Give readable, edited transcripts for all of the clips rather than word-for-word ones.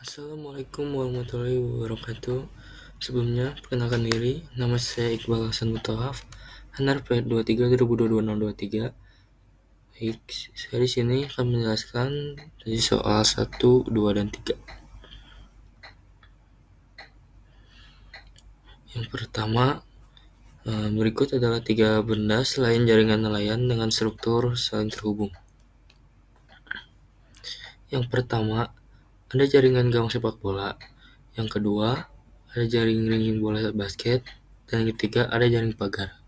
Assalamualaikum warahmatullahi wabarakatuh. Sebelumnya, perkenalkan diri, nama saya Iqbal Hasan Mutawaf, HANAR P23 2022-023. Baik, saya di sini akan menjelaskan dari soal 1, 2, dan 3. Yang pertama, berikut adalah 3 benda selain jaringan nelayan dengan struktur saling terhubung. Yang pertama, ada jaringan gawang sepak bola. Yang kedua, ada jaring bola basket. Dan yang ketiga, ada jaring pagar.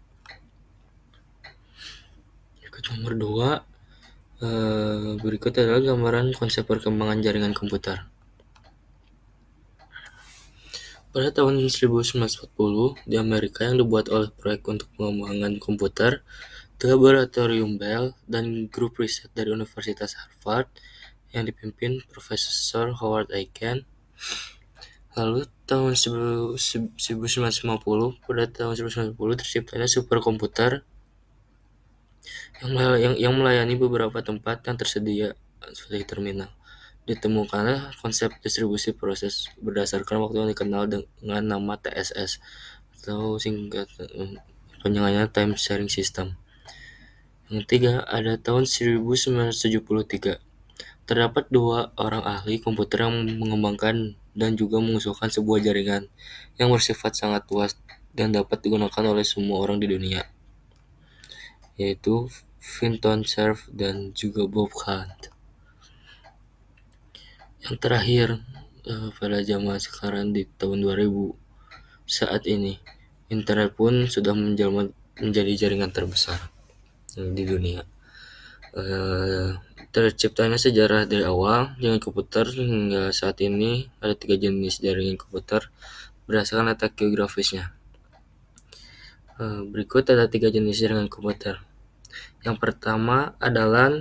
Berikut nomor 2, berikut adalah gambaran konsep perkembangan jaringan komputer. Pada tahun 1940, di Amerika yang dibuat oleh proyek untuk pengembangan komputer, di Laboratorium Bell dan grup riset dari Universitas Harvard yang dipimpin Profesor Howard Aiken. Lalu tahun 1950, pada tahun 1950 terciptanya superkomputer yang melayani beberapa tempat yang tersedia sebagai terminal. Ditemukanlah konsep distribusi proses berdasarkan waktu yang dikenal dengan nama TSS atau singkat panjangannya Time Sharing System. Yang ketiga, ada tahun 1973. Terdapat 2 orang ahli komputer yang mengembangkan dan juga mengusulkan sebuah jaringan yang bersifat sangat luas dan dapat digunakan oleh semua orang di dunia, yaitu Vinton Cerf dan juga Bob Hunt. Yang terakhir, pada zaman sekarang di tahun 2000, saat ini internet pun sudah menjelma menjadi jaringan terbesar di dunia. Terciptanya sejarah dari awal jaringan komputer hingga saat ini ada 3 jenis jaringan komputer berdasarkan letak geografisnya. Berikut ada 3 jenis jaringan komputer. Yang pertama adalah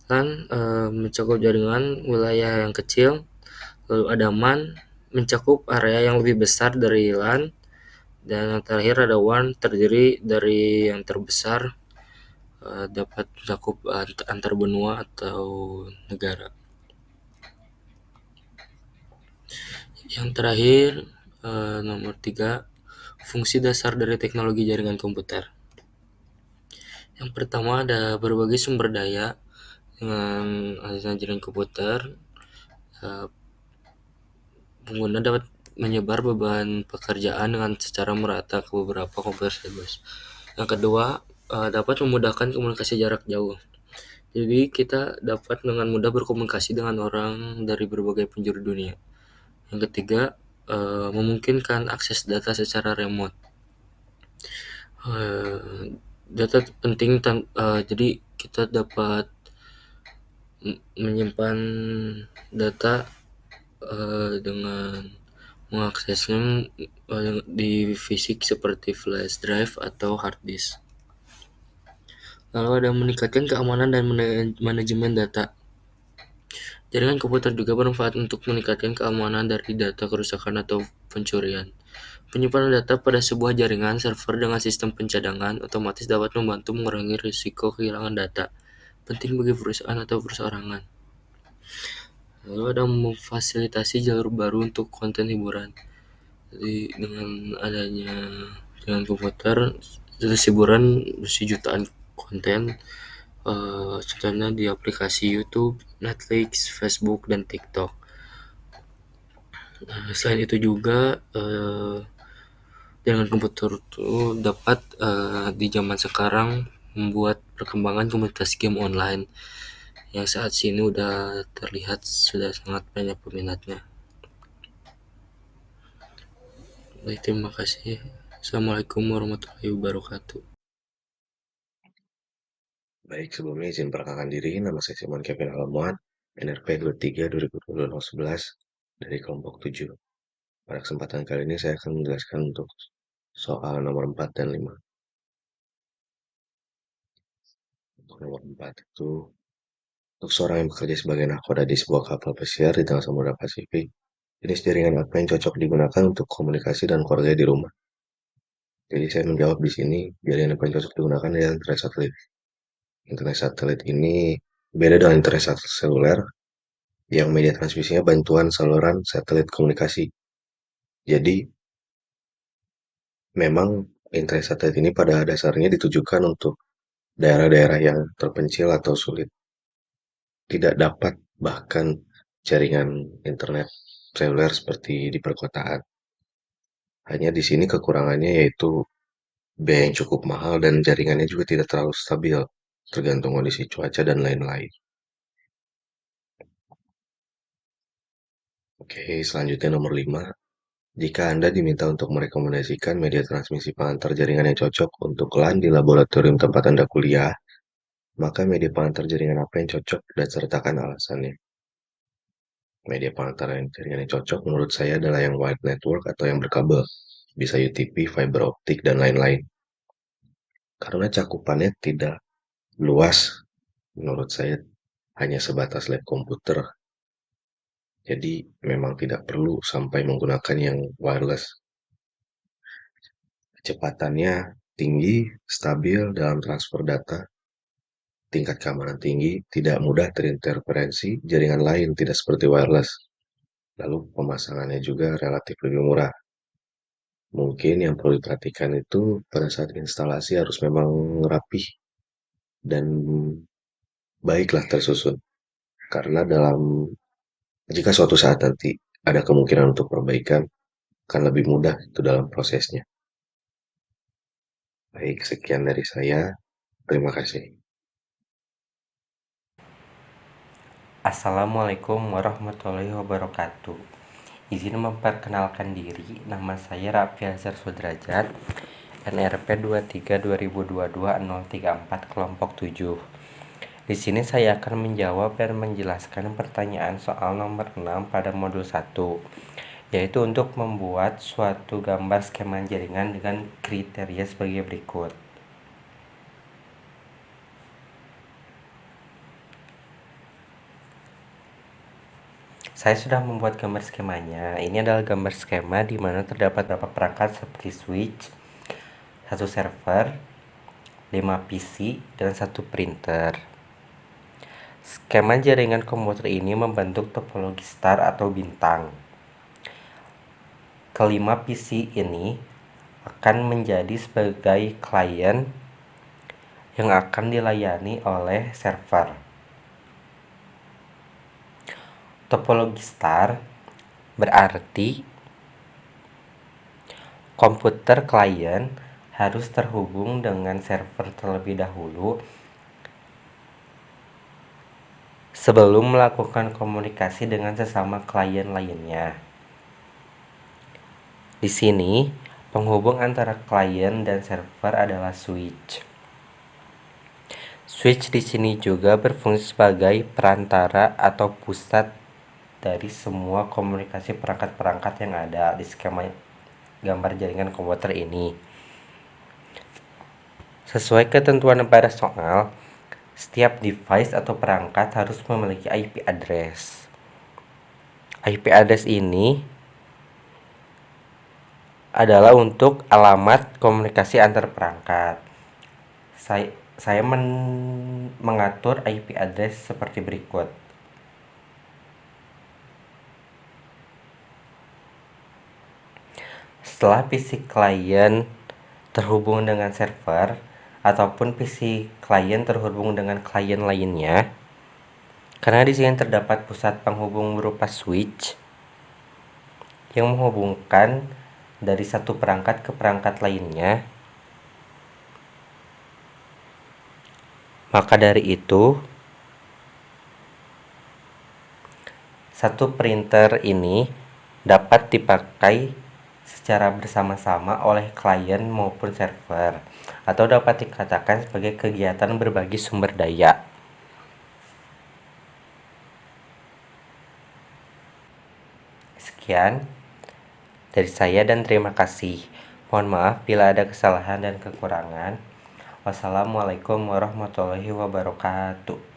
LAN, mencakup jaringan wilayah yang kecil. Lalu ada MAN, mencakup area yang lebih besar dari LAN. Dan yang terakhir ada WAN, terdiri dari yang terbesar, dapat mencakup antar benua atau negara. Yang terakhir, nomor 3, fungsi dasar dari teknologi jaringan komputer. Yang pertama ada berbagai sumber daya. Dengan adanya jaringan komputer, pengguna dapat menyebar beban pekerjaan dengan secara merata ke beberapa komputer sekaligus. Yang kedua, dapat memudahkan komunikasi jarak jauh. Jadi kita dapat dengan mudah berkomunikasi dengan orang dari berbagai penjuru dunia. Yang ketiga, memungkinkan akses data secara remote. Data penting, jadi kita dapat menyimpan data dengan mengaksesnya di fisik seperti flash drive atau hard disk. Lalu ada meningkatkan keamanan dan manajemen data. Jaringan komputer juga bermanfaat untuk meningkatkan keamanan dari data kerusakan atau pencurian. Penyimpanan data pada sebuah jaringan server dengan sistem pencadangan otomatis dapat membantu mengurangi risiko kehilangan data, penting bagi perusahaan atau perseorangan. Lalu ada memfasilitasi jalur baru untuk konten hiburan. Jadi dengan adanya jaringan komputer, jenis hiburan berisi jutaan konten, contohnya di aplikasi YouTube, Netflix, Facebook, dan TikTok. Selain itu juga jaringan komputer itu dapat di zaman sekarang membuat perkembangan komunitas game online yang saat ini udah terlihat sudah sangat banyak peminatnya. Baik, terima kasih. Assalamualaikum warahmatullahi wabarakatuh. Baik, sebelumnya izin perkenalkan diri, nama saya Simon Kevin Alamuan, NRP 23 2020 dari kelompok 7. Pada kesempatan kali ini saya akan menjelaskan untuk soal nomor 4 dan 5. Untuk nomor 4 itu, untuk seorang yang bekerja sebagai nahkoda di sebuah kapal pesiar di tengah Samudra Pasifik, jenis jaringan apa yang cocok digunakan untuk komunikasi dan keluarga di rumah? Jadi saya menjawab di sini, jaringan apa yang cocok digunakan adalah internet satelit. Internet satelit ini beda dengan internet seluler. yang media transmisinya bantuan saluran satelit komunikasi. Jadi, memang internet satelit ini pada dasarnya ditujukan untuk daerah-daerah yang terpencil atau sulit, tidak dapat bahkan jaringan internet seluler seperti di perkotaan. Hanya di sini kekurangannya yaitu biaya yang cukup mahal dan jaringannya juga tidak terlalu stabil, tergantung kondisi cuaca dan lain-lain. Oke, selanjutnya nomor 5. Jika Anda diminta untuk merekomendasikan media transmisi pengantar jaringan yang cocok untuk LAN di laboratorium tempat Anda kuliah, maka media pengantar jaringan apa yang cocok dan sertakan alasannya. Media pengantar jaringan yang cocok menurut saya adalah yang wired network atau yang berkabel, bisa UTP, fiber optik, dan lain-lain. Karena cakupannya tidak luas, menurut saya hanya sebatas lab komputer. Jadi memang tidak perlu sampai menggunakan yang wireless. Kecepatannya tinggi, stabil dalam transfer data, tingkat keamanan tinggi, tidak mudah terinterferensi jaringan lain, tidak seperti wireless. Lalu pemasangannya juga relatif lebih murah. Mungkin yang perlu diperhatikan itu pada saat instalasi harus memang rapih dan baiklah tersusun. Karena jika suatu saat nanti ada kemungkinan untuk perbaikan, akan lebih mudah itu dalam prosesnya. Baik, sekian dari saya. Terima kasih. Assalamualaikum warahmatullahi wabarakatuh. Izin memperkenalkan diri, nama saya Raffi Azhar Sudrajat, NRP 23 2022 034 kelompok 7. Di sini saya akan menjawab dan menjelaskan pertanyaan soal nomor 6 pada modul 1, yaitu untuk membuat suatu gambar skema jaringan dengan kriteria sebagai berikut. Saya sudah membuat gambar skemanya. Ini adalah gambar skema di mana terdapat beberapa perangkat seperti switch, satu server, 5 PC, dan satu printer. Skema jaringan komputer ini membentuk topologi star atau bintang. Kelima PC ini akan menjadi sebagai klien yang akan dilayani oleh server. Topologi star berarti komputer klien harus terhubung dengan server terlebih dahulu sebelum melakukan komunikasi dengan sesama klien lainnya. Di sini, penghubung antara klien dan server adalah switch. Switch di sini juga berfungsi sebagai perantara atau pusat dari semua komunikasi perangkat-perangkat yang ada di skema gambar jaringan komputer ini. Sesuai ketentuan pada soal, setiap device atau perangkat harus memiliki IP address. IP address ini adalah untuk alamat komunikasi antar perangkat. Saya mengatur IP address seperti berikut. Setelah PC klien terhubung dengan server ataupun PC klien terhubung dengan klien lainnya, karena di sini terdapat pusat penghubung berupa switch yang menghubungkan dari satu perangkat ke perangkat lainnya. Maka dari itu, satu printer ini dapat dipakai secara bersama-sama oleh klien maupun server, atau dapat dikatakan sebagai kegiatan berbagi sumber daya. Sekian dari saya dan terima kasih. Mohon maaf bila ada kesalahan dan kekurangan. Wassalamualaikum warahmatullahi wabarakatuh.